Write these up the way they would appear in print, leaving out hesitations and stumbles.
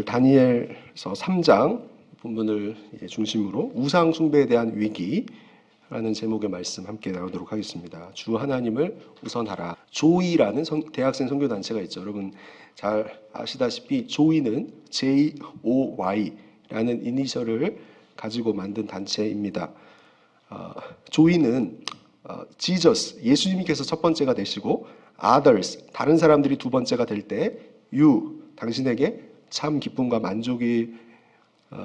오늘 다니엘서 3장 본문을 중심으로 우상 숭배에 대한 위기라는 제목의 말씀 함께 나누도록 하겠습니다. 주 하나님을 우선하라. 조이라는 대학생 선교단체가 있죠. 여러분 잘 아시다시피 조이는 JOY라는 이니셜을 가지고 만든 단체입니다. 조이는 Jesus, 예수님께서 첫 번째가 되시고 others, 다른 사람들이 두 번째가 될 때 you, 당신에게 참 기쁨과 만족이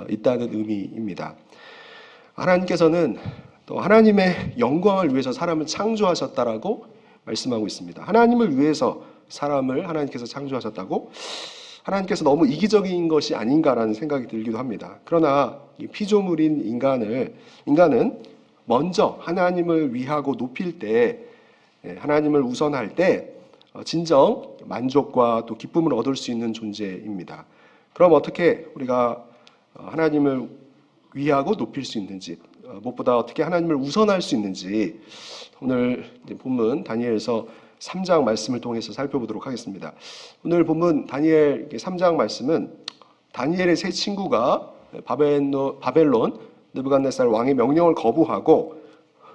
있다는 의미입니다. 하나님께서는 또 하나님의 영광을 위해서 사람을 창조하셨다라고 말씀하고 있습니다. 하나님을 위해서 사람을 하나님께서 창조하셨다고 하나님께서 너무 이기적인 것이 아닌가라는 생각이 들기도 합니다. 그러나 이 피조물인 인간은 먼저 하나님을 위하고 높일 때, 하나님을 우선할 때 진정 만족과 또 기쁨을 얻을 수 있는 존재입니다. 그럼 어떻게 우리가 하나님을 위하고 높일 수 있는지, 무엇보다 어떻게 하나님을 우선할 수 있는지 오늘 본문 다니엘서 3장 말씀을 통해서 살펴보도록 하겠습니다. 오늘 본문 다니엘 3장 말씀은 다니엘의 세 친구가 바벨론 느부갓네살 왕의 명령을 거부하고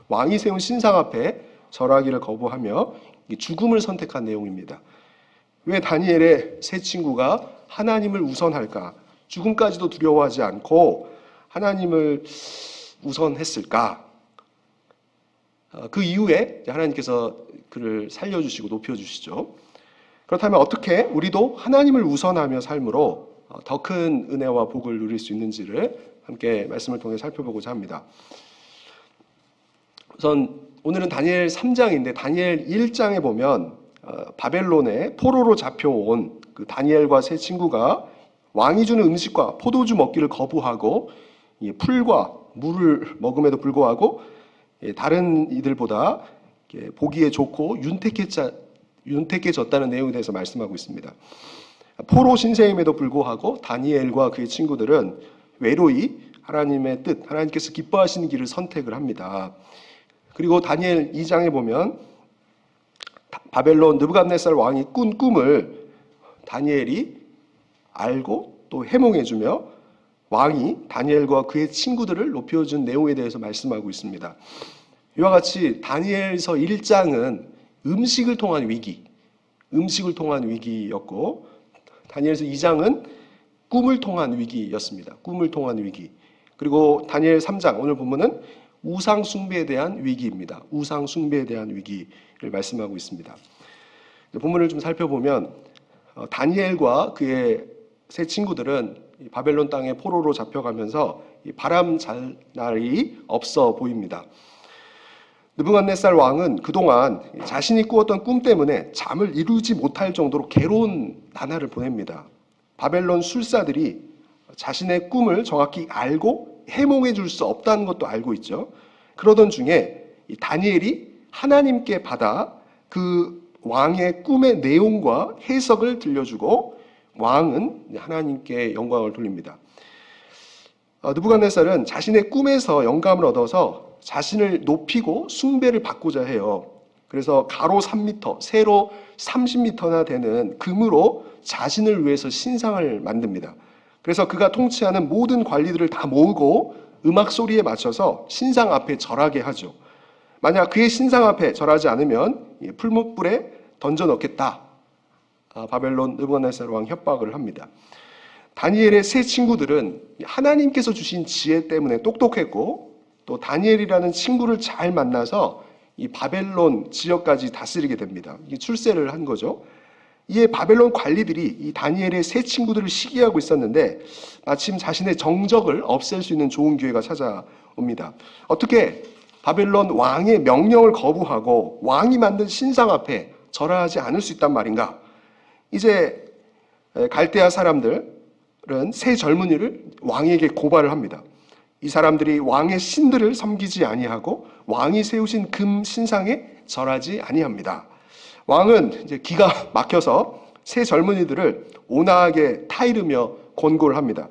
왕이 세운 신상 앞에 절하기를 거부하며 죽음을 선택한 내용입니다. 왜 다니엘의 세 친구가 하나님을 우선할까? 죽음까지도 두려워하지 않고 하나님을 우선했을까? 그 이후에 하나님께서 그를 살려주시고 높여주시죠. 그렇다면 어떻게 우리도 하나님을 우선하며 삶으로 더 큰 은혜와 복을 누릴 수 있는지를 함께 말씀을 통해 살펴보고자 합니다. 우선 오늘은 다니엘 3장인데 다니엘 1장에 보면 바벨론에 포로로 잡혀온 그 다니엘과 세 친구가 왕이 주는 음식과 포도주 먹기를 거부하고 풀과 물을 먹음에도 불구하고 다른 이들보다 보기에 좋고 윤택해졌다는 내용에 대해서 말씀하고 있습니다. 포로 신세임에도 불구하고 다니엘과 그의 친구들은 외로이 하나님의 뜻, 하나님께서 기뻐하시는 길을 선택을 합니다. 그리고 다니엘 2장에 보면 바벨론 느부갓네살 왕이 꾼 꿈을 다니엘이 알고 또 해몽해주며 왕이 다니엘과 그의 친구들을 높여준 내용에 대해서 말씀하고 있습니다. 이와 같이 다니엘서 1장은 음식을 통한 위기였고 다니엘서 2장은 꿈을 통한 위기였습니다. 꿈을 통한 위기. 그리고 다니엘 3장 오늘 본문은 우상 숭배에 대한 위기입니다. 우상 숭배에 대한 위기를 말씀하고 있습니다. 본문을 좀 살펴보면 다니엘과 그의 세 친구들은 바벨론 땅에 포로로 잡혀가면서 바람 잘 날이 없어 보입니다. 느부갓네살 왕은 그동안 자신이 꾸었던 꿈 때문에 잠을 이루지 못할 정도로 괴로운 나날을 보냅니다. 바벨론 술사들이 자신의 꿈을 정확히 알고 해몽해 줄 수 없다는 것도 알고 있죠. 그러던 중에 다니엘이 하나님께 받아 그 왕의 꿈의 내용과 해석을 들려주고 왕은 하나님께 영광을 돌립니다. 느부갓네살은 자신의 꿈에서 영감을 얻어서 자신을 높이고 숭배를 받고자 해요. 그래서 가로 3m, 세로 30m나 되는 금으로 자신을 위해서 신상을 만듭니다. 그래서 그가 통치하는 모든 관리들을 다 모으고 음악 소리에 맞춰서 신상 앞에 절하게 하죠. 만약 그의 신상 앞에 절하지 않으면 풀무불에 던져 넣겠다. 바벨론 느부갓네살 왕 협박을 합니다. 다니엘의 세 친구들은 하나님께서 주신 지혜 때문에 똑똑했고 또 다니엘이라는 친구를 잘 만나서 이 바벨론 지역까지 다스리게 됩니다. 출세를 한 거죠. 이에 바벨론 관리들이 이 다니엘의 세 친구들을 시기하고 있었는데 마침 자신의 정적을 없앨 수 있는 좋은 기회가 찾아옵니다. 어떻게 바벨론 왕의 명령을 거부하고 왕이 만든 신상 앞에 절하지 않을 수 있단 말인가? 이제 갈대아 사람들은 세 젊은이를 왕에게 고발을 합니다. 이 사람들이 왕의 신들을 섬기지 아니하고 왕이 세우신 금 신상에 절하지 아니합니다. 왕은 이제 기가 막혀서 세 젊은이들을 온화하게 타이르며 권고를 합니다.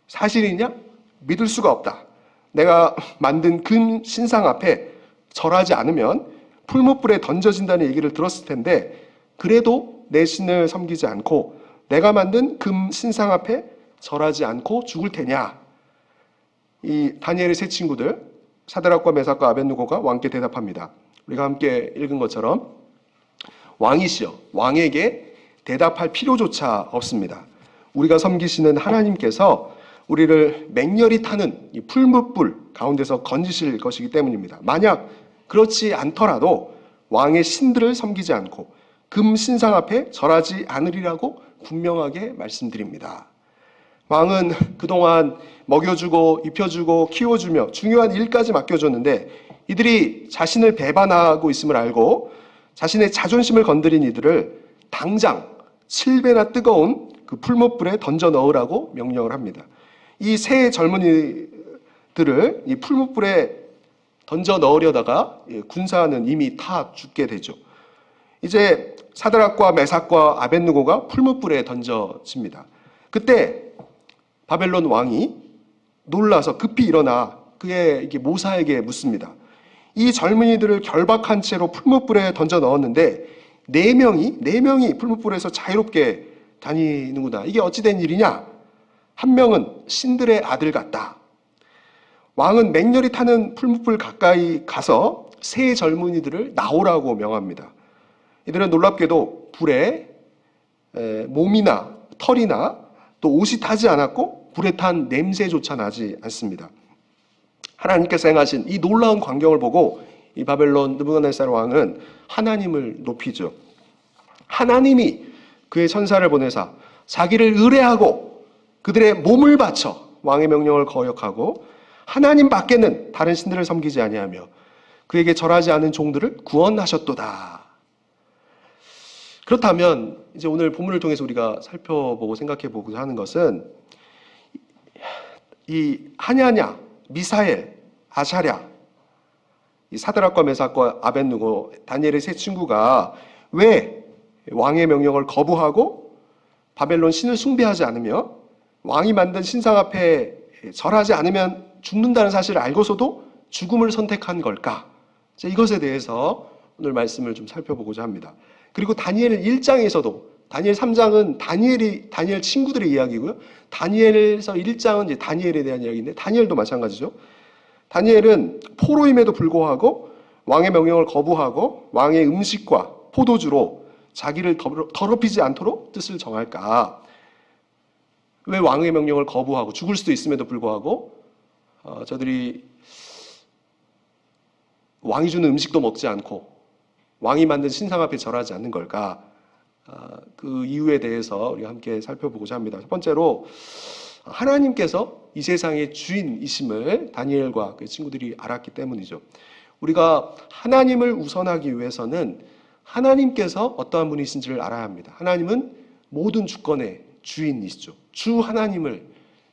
사실이냐? 믿을 수가 없다. 내가 만든 금 신상 앞에 절하지 않으면 풀무불에 던져진다는 얘기를 들었을 텐데 그래도 내 신을 섬기지 않고 내가 만든 금 신상 앞에 절하지 않고 죽을 테냐? 이 다니엘의 세 친구들 사드락과 메삭과 아벳느고가 왕께 대답합니다. 우리가 함께 읽은 것처럼 왕이시여, 왕에게 대답할 필요조차 없습니다. 우리가 섬기시는 하나님께서 우리를 맹렬히 타는 이 풀무불 가운데서 건지실 것이기 때문입니다. 만약 그렇지 않더라도 왕의 신들을 섬기지 않고 금 신상 앞에 절하지 않으리라고 분명하게 말씀드립니다. 왕은 그동안 먹여주고 입혀주고 키워주며 중요한 일까지 맡겨줬는데 이들이 자신을 배반하고 있음을 알고 자신의 자존심을 건드린 이들을 당장 7배나 뜨거운 그 풀무불에 던져 넣으라고 명령을 합니다. 이 세 젊은이들을 이 풀무불에 던져 넣으려다가 군사는 이미 다 죽게 되죠. 이제 사드락과 메삭과 아벳느고가 풀무불에 던져집니다. 그때 바벨론 왕이 놀라서 급히 일어나 그의 모사에게 묻습니다. 이 젊은이들을 결박한 채로 풀무불에 던져 넣었는데 네 명이 풀무불에서 자유롭게 다니는구나. 이게 어찌된 일이냐? 한 명은 신들의 아들 같다. 왕은 맹렬히 타는 풀무불 가까이 가서 세 젊은이들을 나오라고 명합니다. 이들은 놀랍게도 불에 몸이나 털이나 또 옷이 타지 않았고 불에 탄 냄새조차 나지 않습니다. 하나님께서 행하신 이 놀라운 광경을 보고 이 바벨론 느부갓네살 왕은 하나님을 높이죠. 하나님이 그의 천사를 보내사 자기를 의뢰하고 그들의 몸을 바쳐 왕의 명령을 거역하고 하나님 밖에는 다른 신들을 섬기지 아니하며 그에게 절하지 않은 종들을 구원하셨도다. 그렇다면 이제 오늘 본문을 통해서 우리가 살펴보고 생각해 보고자 하는 것은 이 하냐냐, 미사엘, 아샤랴, 이 사드락과 메삭과 아벳느고, 다니엘의 세 친구가 왜 왕의 명령을 거부하고 바벨론 신을 숭배하지 않으며 왕이 만든 신상 앞에 절하지 않으면 죽는다는 사실을 알고서도 죽음을 선택한 걸까? 이것에 대해서 오늘 말씀을 좀 살펴보고자 합니다. 그리고 다니엘 1장에서도 다니엘 3장은 다니엘 친구들의 이야기고요. 다니엘에서 1장은 이제 다니엘에 대한 이야기인데 다니엘도 마찬가지죠. 다니엘은 포로임에도 불구하고 왕의 명령을 거부하고 왕의 음식과 포도주로 자기를 더럽히지 않도록 뜻을 정할까? 왜 왕의 명령을 거부하고 죽을 수도 있음에도 불구하고 저들이 왕이 주는 음식도 먹지 않고 왕이 만든 신상 앞에 절하지 않는 걸까? 그 이유에 대해서 우리가 함께 살펴보고자 합니다. 첫 번째로 하나님께서 이 세상의 주인이심을 다니엘과 그 친구들이 알았기 때문이죠. 우리가 하나님을 우선하기 위해서는 하나님께서 어떠한 분이신지를 알아야 합니다. 하나님은 모든 주권의 주인이시죠. 주 하나님을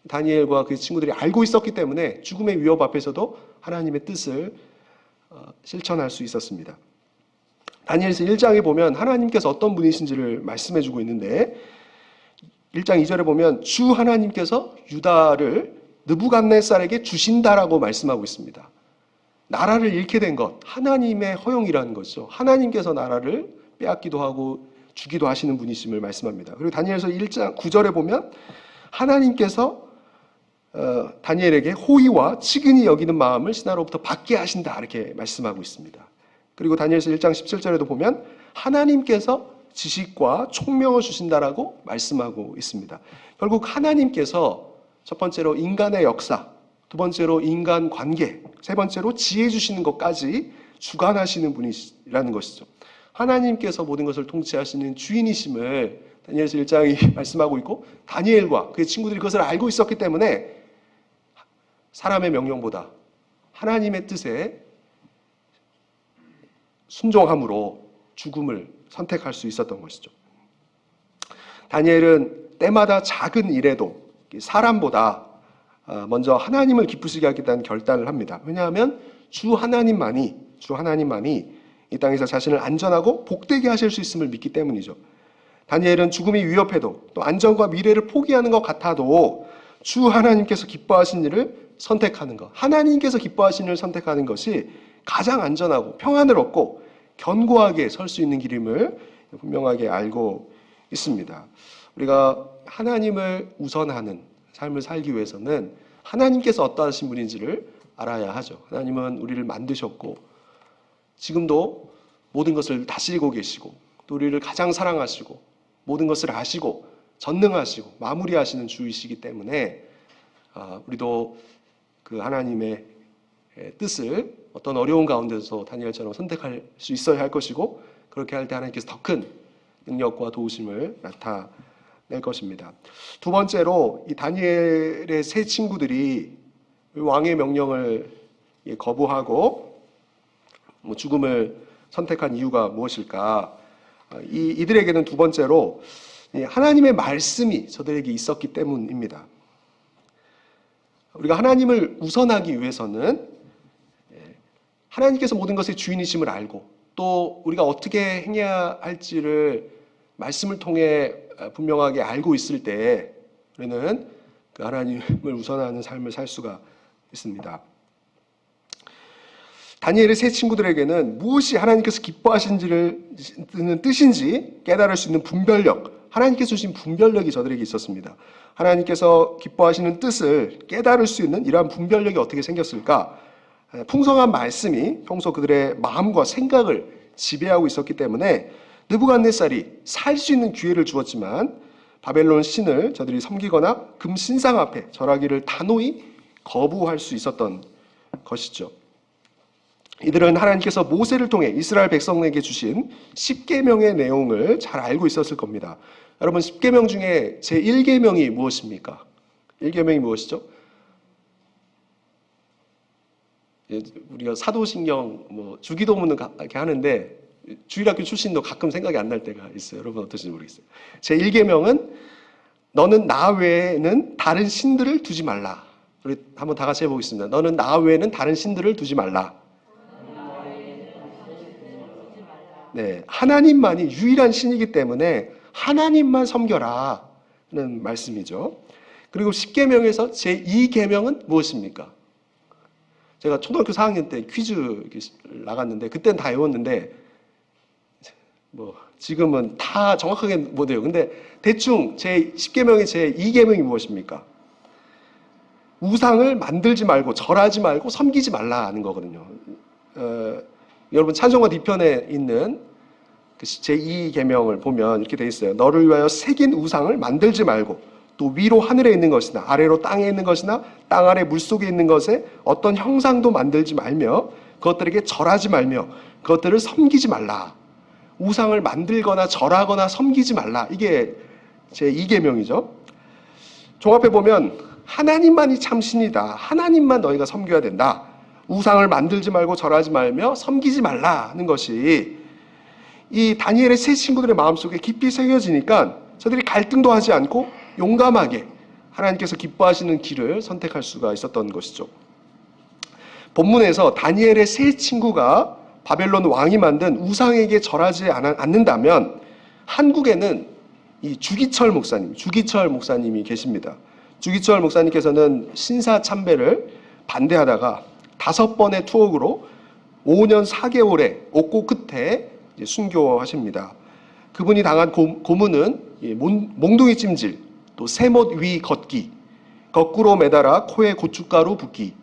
다니엘과 그 친구들이 알고 있었기 때문에 죽음의 위협 앞에서도 하나님의 뜻을 실천할 수 있었습니다. 다니엘서 1장에 보면 하나님께서 어떤 분이신지를 말씀해주고 있는데 1장 2절에 보면 주 하나님께서 유다를 느부갓네살에게 주신다라고 말씀하고 있습니다. 나라를 잃게 된 것, 하나님의 허용이라는 것이죠. 하나님께서 나라를 빼앗기도 하고 주기도 하시는 분이심을 말씀합니다. 그리고 다니엘서 1장 9절에 보면 하나님께서 다니엘에게 호의와 치근히 여기는 마음을 신하로부터 받게 하신다 이렇게 말씀하고 있습니다. 그리고 다니엘서 1장 17절에도 보면 하나님께서 지식과 총명을 주신다라고 말씀하고 있습니다. 결국 하나님께서 첫 번째로 인간의 역사, 두 번째로 인간 관계, 세 번째로 지혜 주시는 것까지 주관하시는 분이라는 것이죠. 하나님께서 모든 것을 통치하시는 주인이심을 다니엘서 1장이 말씀하고 있고 다니엘과 그의 친구들이 그것을 알고 있었기 때문에 사람의 명령보다 하나님의 뜻에 순종함으로 죽음을 선택할 수 있었던 것이죠. 다니엘은 때마다 작은 일에도 사람보다 먼저 하나님을 기쁘시게 하겠다는 결단을 합니다. 왜냐하면 주 하나님만이 이 땅에서 자신을 안전하고 복되게 하실 수 있음을 믿기 때문이죠. 다니엘은 죽음이 위협해도 또 안전과 미래를 포기하는 것 같아도 주 하나님께서 기뻐하신 일을 선택하는 것, 하나님께서 기뻐하신 일을 선택하는 것이 가장 안전하고 평안을 얻고 견고하게 설 수 있는 길임을 분명하게 알고 있습니다. 우리가 하나님을 우선하는 삶을 살기 위해서는 하나님께서 어떠하신 분인지를 알아야 하죠. 하나님은 우리를 만드셨고 지금도 모든 것을 다스리고 계시고 또 우리를 가장 사랑하시고 모든 것을 아시고 전능하시고 마무리하시는 주이시기 때문에 우리도 그 하나님의 뜻을 어떤 어려운 가운데서 다니엘처럼 선택할 수 있어야 할 것이고 그렇게 할 때 하나님께서 더 큰 능력과 도우심을 나타낼 것입니다. 두 번째로 이 다니엘의 세 친구들이 왕의 명령을 거부하고 죽음을 선택한 이유가 무엇일까? 이들에게는 두 번째로 하나님의 말씀이 저들에게 있었기 때문입니다. 우리가 하나님을 우선하기 위해서는 하나님께서 모든 것의 주인이심을 알고 또 우리가 어떻게 행해야 할지를 말씀을 통해 분명하게 알고 있을 때 우리는 그 하나님을 우선하는 삶을 살 수가 있습니다. 다니엘의 세 친구들에게는 무엇이 하나님께서 기뻐하시는 뜻인지 깨달을 수 있는 분별력, 하나님께서 주신 분별력이 저들에게 있었습니다. 하나님께서 기뻐하시는 뜻을 깨달을 수 있는 이러한 분별력이 어떻게 생겼을까? 풍성한 말씀이 평소 그들의 마음과 생각을 지배하고 있었기 때문에 느부갓네살이 살 수 있는 기회를 주었지만 바벨론 신을 저들이 섬기거나 금 신상 앞에 절하기를 단호히 거부할 수 있었던 것이죠. 이들은 하나님께서 모세를 통해 이스라엘 백성에게 주신 10계명의 내용을 잘 알고 있었을 겁니다. 여러분 10계명 중에 제1계명이 무엇입니까? 1계명이 무엇이죠? 우리가 사도신경, 주기도문은 이렇게 하는데 주일학교 출신도 가끔 생각이 안 날 때가 있어요. 여러분 어떠신지 모르겠어요. 제1계명은 너는 나 외에는 다른 신들을 두지 말라. 우리 한번 다 같이 해보겠습니다. 너는 나 외에는 다른 신들을 두지 말라. 네, 하나님만이 유일한 신이기 때문에 하나님만 섬겨라 는 말씀이죠. 그리고 10계명에서 제2계명은 무엇입니까? 제가 초등학교 4학년 때 퀴즈 나갔는데 그때는 다 외웠는데 지금은 다 정확하게 못 외워요. 근데 대충 제10계명의 제2계명이 무엇입니까? 우상을 만들지 말고 절하지 말고 섬기지 말라는 거거든요. 여러분 찬송가 뒤편에 있는 그 제2계명을 보면 이렇게 돼 있어요. 너를 위하여 새긴 우상을 만들지 말고 또 위로 하늘에 있는 것이나 아래로 땅에 있는 것이나 땅 아래 물속에 있는 것에 어떤 형상도 만들지 말며 그것들에게 절하지 말며 그것들을 섬기지 말라. 우상을 만들거나 절하거나 섬기지 말라. 이게 제2계명이죠. 종합해 보면 하나님만이 참 신이다. 하나님만 너희가 섬겨야 된다. 우상을 만들지 말고 절하지 말며 섬기지 말라는 것이 이 다니엘의 세 친구들의 마음속에 깊이 새겨지니까 저들이 갈등도 하지 않고 용감하게 하나님께서 기뻐하시는 길을 선택할 수가 있었던 것이죠. 본문에서 다니엘의 세 친구가 바벨론 왕이 만든 우상에게 절하지 않는다면 한국에는 이 주기철 목사님이 계십니다. 주기철 목사님께서는 신사참배를 반대하다가 5번의 투옥으로 5년 4개월의 옥고 끝에 순교하십니다. 그분이 당한 고문은 몽둥이 찜질, 또 세못 위 걷기, 거꾸로 매달아 코에 고춧가루 붓기,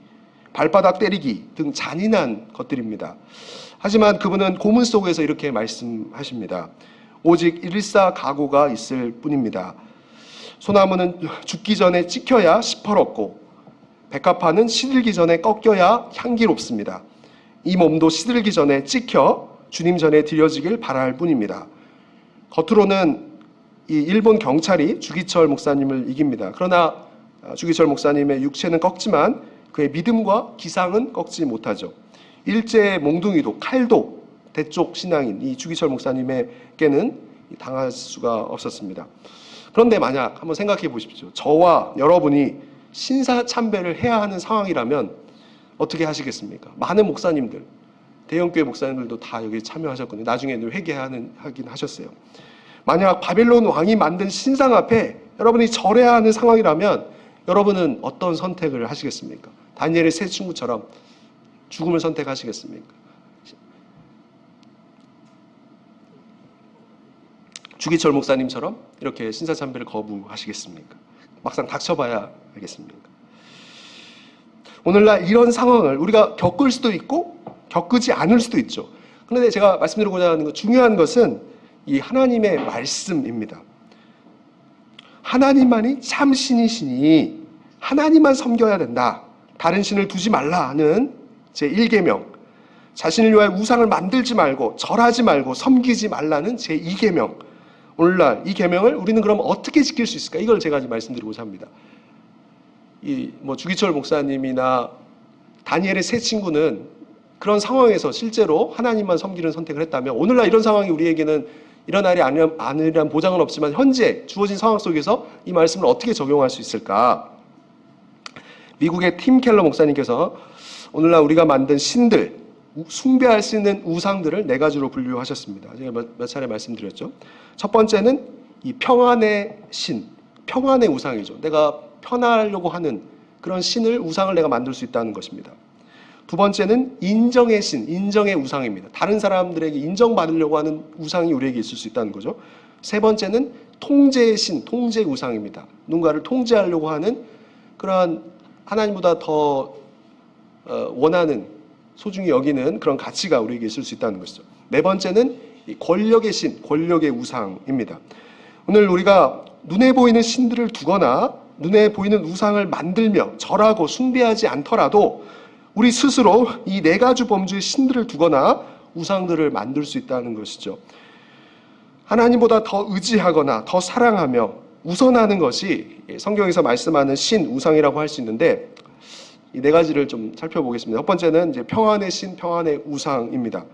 발바닥 때리기 등 잔인한 것들입니다. 하지만 그분은 고문 속에서 이렇게 말씀하십니다. 오직 일사각오가 있을 뿐입니다. 소나무는 죽기 전에 찍혀야 시퍼렇고 백합화는 시들기 전에 꺾여야 향기롭습니다. 이 몸도 시들기 전에 찍혀 주님 전에 드려지길 바랄 뿐입니다. 겉으로는 이 일본 경찰이 주기철 목사님을 이깁니다. 그러나 주기철 목사님의 육체는 꺾지만 그의 믿음과 기상은 꺾지 못하죠. 일제의 몽둥이도 칼도 대쪽 신앙인 이 주기철 목사님에게는 당할 수가 없었습니다. 그런데 만약 한번 생각해 보십시오. 저와 여러분이 신사참배를 해야 하는 상황이라면 어떻게 하시겠습니까? 많은 목사님들, 대형교회 목사님들도 다 여기 참여하셨거든요. 나중에는 하긴 하셨어요. 만약 바벨론 왕이 만든 신상 앞에 여러분이 절해야 하는 상황이라면 여러분은 어떤 선택을 하시겠습니까? 다니엘의 세 친구처럼 죽음을 선택하시겠습니까? 주기철 목사님처럼 이렇게 신사참배를 거부하시겠습니까? 막상 닥쳐봐야 알겠습니다. 오늘날 이런 상황을 우리가 겪을 수도 있고 겪지 않을 수도 있죠. 그런데 제가 말씀드리고자 하는 중요한 것은 이 하나님의 말씀입니다. 하나님만이 참 신이시니 하나님만 섬겨야 된다. 다른 신을 두지 말라는 제1계명, 자신을 위하여 우상을 만들지 말고 절하지 말고 섬기지 말라는 제2계명. 오늘날 이 계명을 우리는 그럼 어떻게 지킬 수 있을까? 이걸 제가 말씀드리고자 합니다. 주기철 목사님이나 다니엘의 세 친구는 그런 상황에서 실제로 하나님만 섬기는 선택을 했다면 오늘날 이런 상황이 우리에게는 일어나리 않으리란 보장은 없지만 현재 주어진 상황 속에서 이 말씀을 어떻게 적용할 수 있을까? 미국의 팀 켈러 목사님께서 오늘날 우리가 만든 신들, 숭배할 수 있는 우상들을 네 가지로 분류하셨습니다. 제가 몇 차례 말씀드렸죠. 첫 번째는 이 평안의 신, 평안의 우상이죠. 내가 편하려고 하는 그런 신을, 우상을 내가 만들 수 있다는 것입니다. 두 번째는 인정의 신, 인정의 우상입니다. 다른 사람들에게 인정받으려고 하는 우상이 우리에게 있을 수 있다는 거죠. 세 번째는 통제의 신, 통제 우상입니다. 누군가를 통제하려고 하는 그러한 하나님보다 더 원하는, 소중히 여기는 그런 가치가 우리에게 있을 수 있다는 것이죠. 네 번째는 권력의 신, 권력의 우상입니다. 오늘 우리가 눈에 보이는 신들을 두거나 눈에 보이는 우상을 만들며 절하고 숭배하지 않더라도 우리 스스로 이 네 가지 범주의 신들을 두거나 우상들을 만들 수 있다는 것이죠. 하나님보다 더 의지하거나 더 사랑하며 우선하는 것이 성경에서 말씀하는 신, 우상이라고 할 수 있는데 이 네 가지를 좀 살펴보겠습니다. 첫 번째는 이제 평안의 신, 평안의 우상입니다.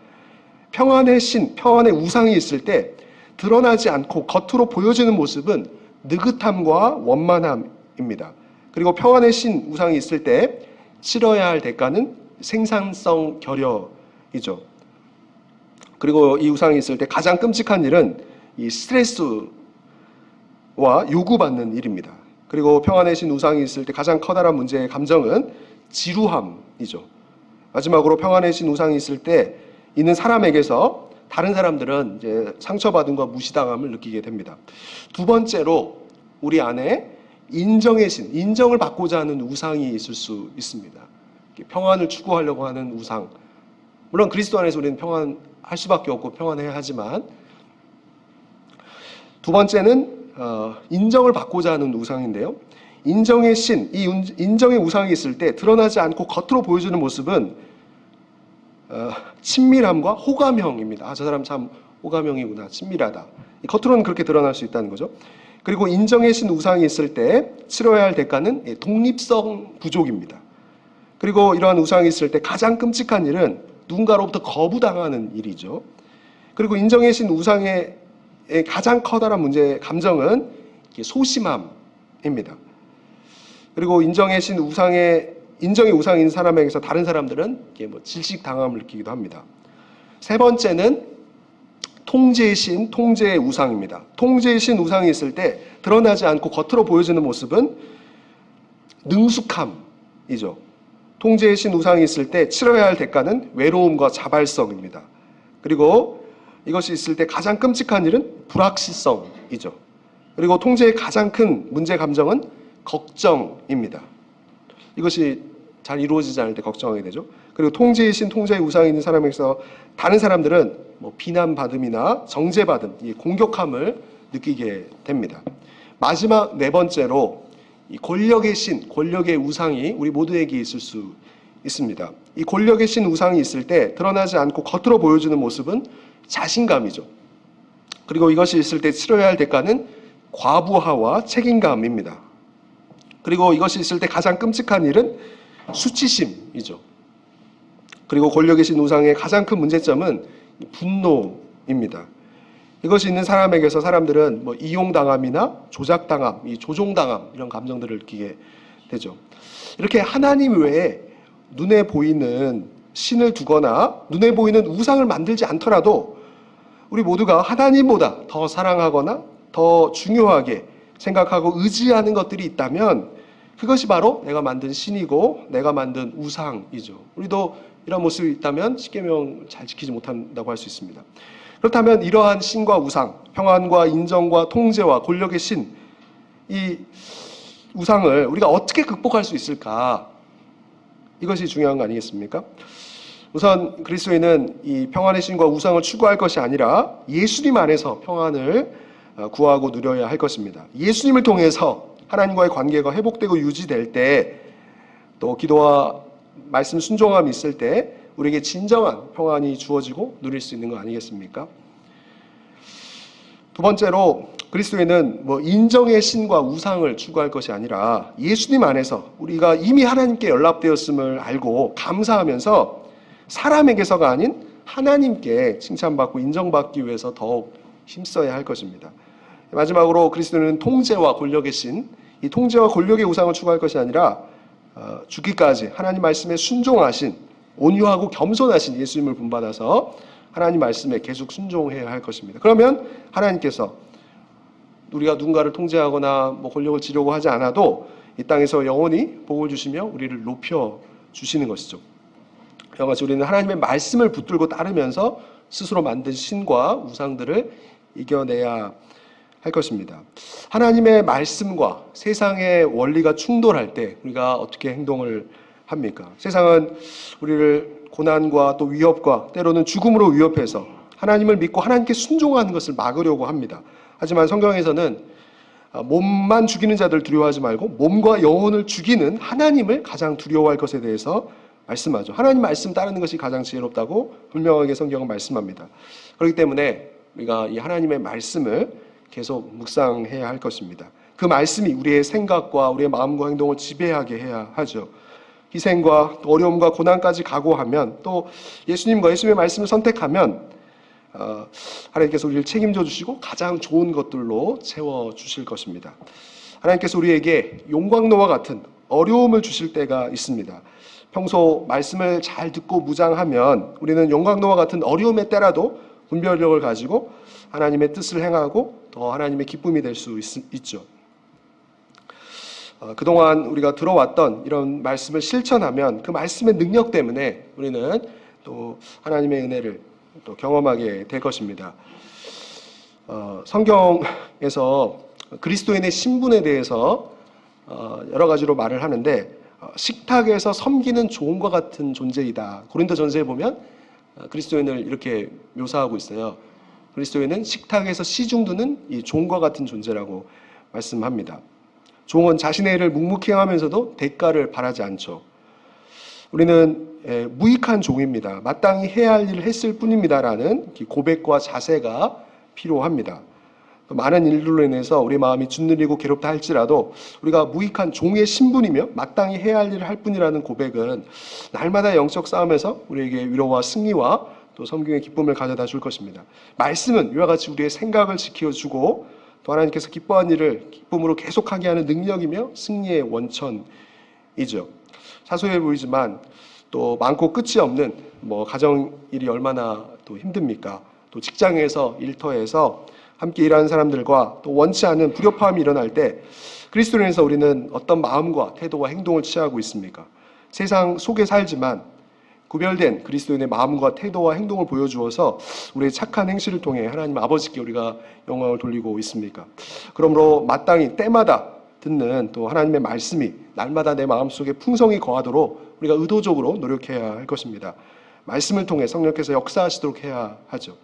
평안의 신, 평안의 우상이 있을 때 드러나지 않고 겉으로 보여지는 모습은 느긋함과 원만함입니다. 그리고 평안의 신, 우상이 있을 때 치러야 할 대가는 생산성 결여이죠. 그리고 이 우상이 있을 때 가장 끔찍한 일은 이 스트레스와 요구받는 일입니다. 그리고 평안의 신 우상이 있을 때 가장 커다란 문제의 감정은 지루함이죠. 마지막으로 평안의 신 우상이 있을 때 있는 사람에게서 다른 사람들은 이제 상처받음과 무시당함을 느끼게 됩니다. 두 번째로 우리 안에 인정의 신, 인정을 받고자 하는 우상이 있을 수 있습니다. 평안을 추구하려고 하는 우상. 물론 그리스도 안에서 우리는 평안할 수밖에 없고 평안해야 하지만 두 번째는 인정을 받고자 하는 우상인데요. 인정의 신, 이 인정의 우상이 있을 때 드러나지 않고 겉으로 보여주는 모습은 친밀함과 호감형입니다. 아, 저 사람 참 호감형이구나, 친밀하다. 겉으로는 그렇게 드러날 수 있다는 거죠. 그리고 인정의 신 우상이 있을 때 치러야 할 대가는 독립성 부족입니다. 그리고 이러한 우상이 있을 때 가장 끔찍한 일은 누군가로부터 거부당하는 일이죠. 그리고 인정의 신 우상의 가장 커다란 문제의 감정은 소심함입니다. 그리고 인정의 우상인 사람에게서 다른 사람들은 질식당함을 느끼기도 합니다. 세 번째는 통제의 신, 통제의 우상입니다. 통제의 신 우상이 있을 때 드러나지 않고 겉으로 보여지는 모습은 능숙함이죠. 통제의 신 우상이 있을 때 치러야 할 대가는 외로움과 자발성입니다. 그리고 이것이 있을 때 가장 끔찍한 일은 불확실성이죠. 그리고 통제의 가장 큰 문제 감정은 걱정입니다. 이것이 잘 이루어지지 않을 때 걱정하게 되죠. 그리고 통제의 신, 통제의 우상이 있는 사람에게서 다른 사람들은 비난받음이나 정죄받음, 공격함을 느끼게 됩니다. 마지막 네 번째로 이 권력의 신, 권력의 우상이 우리 모두에게 있을 수 있습니다. 이 권력의 신 우상이 있을 때 드러나지 않고 겉으로 보여주는 모습은 자신감이죠. 그리고 이것이 있을 때 치러야 할 대가는 과부하와 책임감입니다. 그리고 이것이 있을 때 가장 끔찍한 일은 수치심이죠. 그리고 권력의 신 우상의 가장 큰 문제점은 분노입니다. 이것이 있는 사람에게서 사람들은 이용당함이나 조작당함, 조종당함 이런 감정들을 느끼게 되죠. 이렇게 하나님 외에 눈에 보이는 신을 두거나 눈에 보이는 우상을 만들지 않더라도 우리 모두가 하나님보다 더 사랑하거나 더 중요하게 생각하고 의지하는 것들이 있다면 그것이 바로 내가 만든 신이고 내가 만든 우상이죠. 우리도 이런 모습이 있다면 십계명 잘 지키지 못한다고 할 수 있습니다. 그렇다면 이러한 신과 우상, 평안과 인정과 통제와 권력의 신, 이 우상을 우리가 어떻게 극복할 수 있을까? 이것이 중요한 거 아니겠습니까? 우선 그리스도인은 이 평안의 신과 우상을 추구할 것이 아니라 예수님 안에서 평안을 구하고 누려야 할 것입니다. 예수님을 통해서 하나님과의 관계가 회복되고 유지될 때, 또 기도와 말씀 순종함이 있을 때 우리에게 진정한 평안이 주어지고 누릴 수 있는 거 아니겠습니까? 두 번째로 그리스도인은 인정의 신과 우상을 추구할 것이 아니라 예수님 안에서 우리가 이미 하나님께 연락되었음을 알고 감사하면서 사람에게서가 아닌 하나님께 칭찬받고 인정받기 위해서 더욱 힘써야 할 것입니다. 마지막으로 그리스도인은 통제와 권력의 신, 이 통제와 권력의 우상을 추구할 것이 아니라 죽기까지 하나님 말씀에 순종하신 온유하고 겸손하신 예수님을 본받아서 하나님 말씀에 계속 순종해야 할 것입니다. 그러면 하나님께서 우리가 누군가를 통제하거나 권력을 지려고 하지 않아도 이 땅에서 영원히 복을 주시며 우리를 높여 주시는 것이죠. 이와 같이 우리는 하나님의 말씀을 붙들고 따르면서 스스로 만든 신과 우상들을 이겨내야 할 것입니다. 하나님의 말씀과 세상의 원리가 충돌할 때 우리가 어떻게 행동을 합니까? 세상은 우리를 고난과 또 위협과 때로는 죽음으로 위협해서 하나님을 믿고 하나님께 순종하는 것을 막으려고 합니다. 하지만 성경에서는 몸만 죽이는 자들 두려워하지 말고 몸과 영혼을 죽이는 하나님을 가장 두려워할 것에 대해서 말씀하죠. 하나님 말씀 따르는 것이 가장 지혜롭다고 분명하게 성경은 말씀합니다. 그렇기 때문에 우리가 이 하나님의 말씀을 계속 묵상해야 할 것입니다. 그 말씀이 우리의 생각과 우리의 마음과 행동을 지배하게 해야 하죠. 희생과 어려움과 고난까지 각오하면, 또 예수님과 예수님의 말씀을 선택하면 하나님께서 우리를 책임져 주시고 가장 좋은 것들로 채워주실 것입니다. 하나님께서 우리에게 용광로와 같은 어려움을 주실 때가 있습니다. 평소 말씀을 잘 듣고 무장하면 우리는 용광로와 같은 어려움의 때라도 분별력을 가지고 하나님의 뜻을 행하고 더 하나님의 기쁨이 될 수 있죠. 그동안 우리가 들어왔던 이런 말씀을 실천하면 그 말씀의 능력 때문에 우리는 또 하나님의 은혜를 또 경험하게 될 것입니다. 성경에서 그리스도인의 신분에 대해서 여러 가지로 말을 하는데, 식탁에서 섬기는 종과 같은 존재이다. 고린도전서에 보면 그리스도인을 이렇게 묘사하고 있어요. 그리스도인은 식탁에서 시중드는 이 종과 같은 존재라고 말씀합니다. 종은 자신의 일을 묵묵히 하면서도 대가를 바라지 않죠. 우리는 무익한 종입니다. 마땅히 해야 할 일을 했을 뿐입니다라는 고백과 자세가 필요합니다. 많은 일들로 인해서 우리 마음이 짓눌리고 괴롭다 할지라도 우리가 무익한 종의 신분이며 마땅히 해야 할 일을 할 뿐이라는 고백은 날마다 영적 싸움에서 우리에게 위로와 승리와 또 섬김의 기쁨을 가져다 줄 것입니다. 말씀은 이와 같이 우리의 생각을 지켜주고 또 하나님께서 기뻐한 일을 기쁨으로 계속하게 하는 능력이며 승리의 원천이죠. 사소해 보이지만 또 많고 끝이 없는 가정 일이 얼마나 또 힘듭니까? 또 직장에서 일터에서 함께 일하는 사람들과 또 원치 않은 불협화음이 일어날 때 그리스도인에서 우리는 어떤 마음과 태도와 행동을 취하고 있습니까? 세상 속에 살지만 구별된 그리스도인의 마음과 태도와 행동을 보여주어서 우리의 착한 행실을 통해 하나님 아버지께 우리가 영광을 돌리고 있습니까? 그러므로 마땅히 때마다 듣는 또 하나님의 말씀이 날마다 내 마음속에 풍성히 거하도록 우리가 의도적으로 노력해야 할 것입니다. 말씀을 통해 성령께서 역사하시도록 해야 하죠.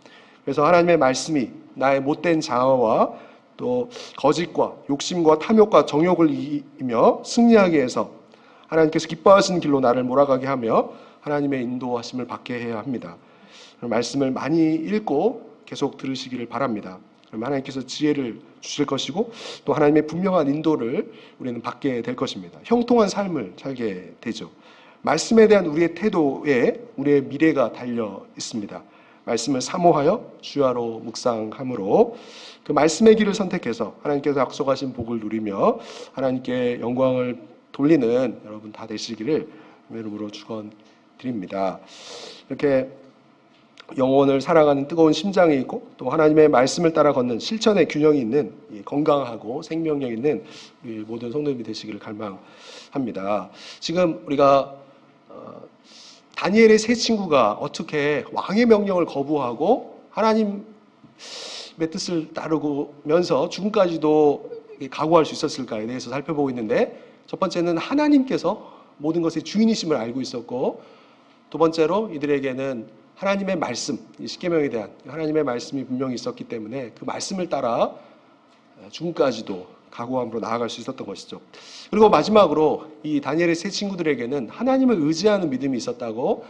그래서 하나님의 말씀이 나의 못된 자아와 또 거짓과 욕심과 탐욕과 정욕을 이기며 승리하게 해서 하나님께서 기뻐하시는 길로 나를 몰아가게 하며 하나님의 인도하심을 받게 해야 합니다. 말씀을 많이 읽고 계속 들으시기를 바랍니다. 그럼 하나님께서 지혜를 주실 것이고 또 하나님의 분명한 인도를 우리는 받게 될 것입니다. 형통한 삶을 살게 되죠. 말씀에 대한 우리의 태도에 우리의 미래가 달려 있습니다. 말씀을 사모하여 주야로 묵상함으로 그 말씀의 길을 선택해서 하나님께서 약속하신 복을 누리며 하나님께 영광을 돌리는 여러분 다 되시기를 이름으로 축원드립니다. 이렇게 영혼을 사랑하는 뜨거운 심장이 있고 또 하나님의 말씀을 따라 걷는 실천의 균형이 있는 건강하고 생명력 있는 우리 모든 성도님이 되시기를 갈망합니다. 지금 우리가 다니엘의 세 친구가 어떻게 왕의 명령을 거부하고 하나님의 뜻을 따르면서 죽음까지도 각오할 수 있었을까에 대해서 살펴보고 있는데, 첫 번째는 하나님께서 모든 것의 주인이심을 알고 있었고, 두 번째로 이들에게는 하나님의 말씀, 이 십계명에 대한 하나님의 말씀이 분명히 있었기 때문에 그 말씀을 따라 죽음까지도 각오함으로 나아갈 수 있었던 것이죠. 그리고 마지막으로 이 다니엘의 세 친구들에게는 하나님을 의지하는 믿음이 있었다고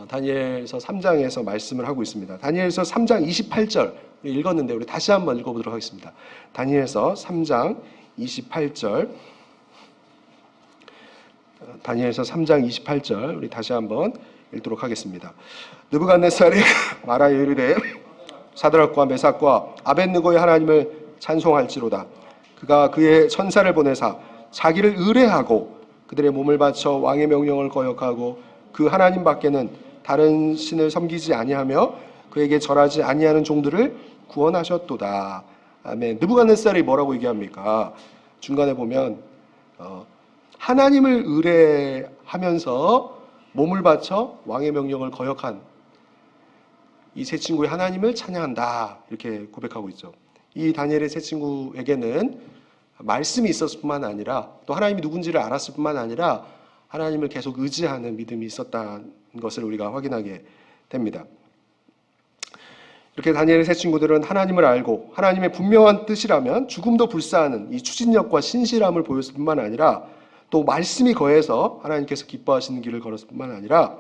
다니엘서 3장에서 말씀을 하고 있습니다. 다니엘서 3장 28절 읽었는데 우리 다시 한번 읽어보도록 하겠습니다. 다니엘서 3장 28절, 다니엘서 3장 28절 우리 다시 한번 읽도록 하겠습니다. 느부갓네살이 말하여 이르되 사드락과 메삭과 아벳느고의 하나님을 찬송할지로다. 그가 그의 천사를 보내사 자기를 의뢰하고 그들의 몸을 바쳐 왕의 명령을 거역하고 그 하나님 밖에는 다른 신을 섬기지 아니하며 그에게 절하지 아니하는 종들을 구원하셨도다. 아멘. 느부갓네살이 뭐라고 얘기합니까? 중간에 보면 하나님을 의뢰하면서 몸을 바쳐 왕의 명령을 거역한 이 세 친구의 하나님을 찬양한다, 이렇게 고백하고 있죠. 이 다니엘의 세 친구에게는 말씀이 있었을 뿐만 아니라 또 하나님이 누군지를 알았을 뿐만 아니라 하나님을 계속 의지하는 믿음이 있었다는 것을 우리가 확인하게 됩니다. 이렇게 다니엘의 세 친구들은 하나님을 알고 하나님의 분명한 뜻이라면 죽음도 불사하는 이 추진력과 신실함을 보였을 뿐만 아니라 또 말씀이 거해서 하나님께서 기뻐하시는 길을 걸었을 뿐만 아니라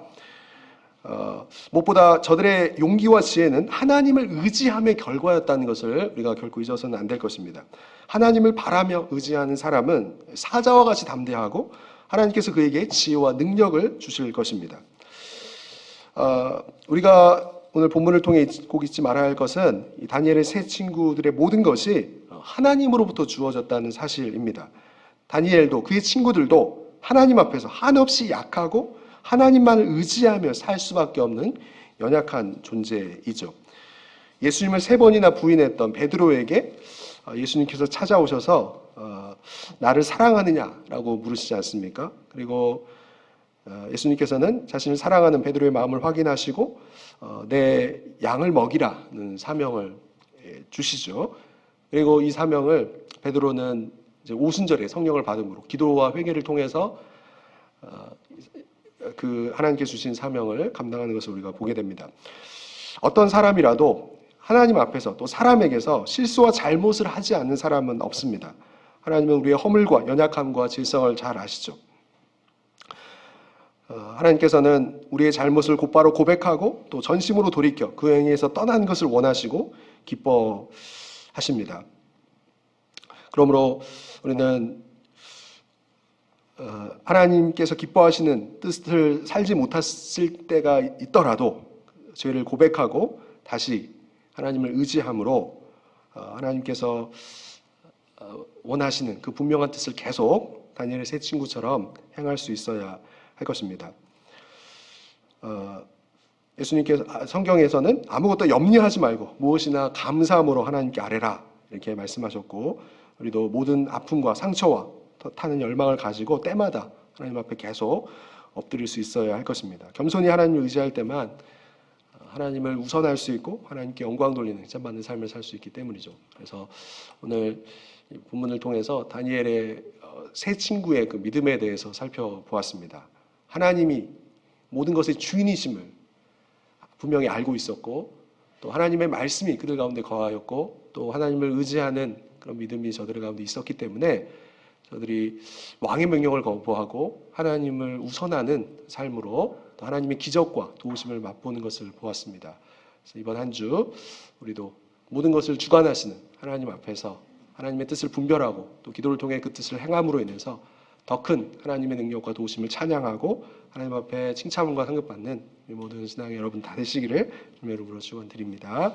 무엇보다 저들의 용기와 지혜는 하나님을 의지함의 결과였다는 것을 우리가 결코 잊어서는 안 될 것입니다. 하나님을 바라며 의지하는 사람은 사자와 같이 담대하고 하나님께서 그에게 지혜와 능력을 주실 것입니다. 우리가 오늘 본문을 통해 꼭 잊지 말아야 할 것은 이 다니엘의 세 친구들의 모든 것이 하나님으로부터 주어졌다는 사실입니다. 다니엘도 그의 친구들도 하나님 앞에서 한없이 약하고 하나님만을 의지하며 살 수밖에 없는 연약한 존재이죠. 예수님을 3번이나 부인했던 베드로에게 예수님께서 찾아오셔서 나를 사랑하느냐라고 물으시지 않습니까? 그리고 예수님께서는 자신을 사랑하는 베드로의 마음을 확인하시고 내 양을 먹이라는 사명을 주시죠. 그리고 이 사명을 베드로는 이제 오순절에 성령을 받음으로 기도와 회개를 통해서 그 하나님께 주신 사명을 감당하는 것을 우리가 보게 됩니다. 어떤 사람이라도 하나님 앞에서 또 사람에게서 실수와 잘못을 하지 않는 사람은 없습니다. 하나님은 우리의 허물과 연약함과 질성을 잘 아시죠. 하나님께서는 우리의 잘못을 곧바로 고백하고 또 전심으로 돌이켜 그 행위에서 떠난 것을 원하시고 기뻐하십니다. 그러므로 우리는 하나님께서 기뻐하시는 뜻을 살지 못했을 때가 있더라도 죄를 고백하고 다시 하나님을 의지함으로 하나님께서 원하시는 그 분명한 뜻을 계속 다니엘의 세 친구처럼 행할 수 있어야 할 것입니다. 예수님께서 성경에서는 아무것도 염려하지 말고 무엇이나 감사함으로 하나님께 아뢰라, 이렇게 말씀하셨고, 우리도 모든 아픔과 상처와 타는 열망을 가지고 때마다 하나님 앞에 계속 엎드릴 수 있어야 할 것입니다. 겸손히 하나님을 의지할 때만 하나님을 우선할 수 있고 하나님께 영광 돌리는 칭찬받는 삶을 살 수 있기 때문이죠. 그래서 오늘 이 본문을 통해서 다니엘의 세 친구의 그 믿음에 대해서 살펴보았습니다. 하나님이 모든 것의 주인이심을 분명히 알고 있었고, 또 하나님의 말씀이 그들 가운데 거하였고, 또 하나님을 의지하는 그런 믿음이 저들 가운데 있었기 때문에 저들이 왕의 명령을 거부하고 하나님을 우선하는 삶으로 또 하나님의 기적과 도우심을 맛보는 것을 보았습니다. 그래서 이번 한 주 우리도 모든 것을 주관하시는 하나님 앞에서 하나님의 뜻을 분별하고 또 기도를 통해 그 뜻을 행함으로 인해서 더 큰 하나님의 능력과 도우심을 찬양하고 하나님 앞에 칭찬과 상급받는 모든 신앙의 여러분 다 되시기를 주님의 이름으로 축원드립니다.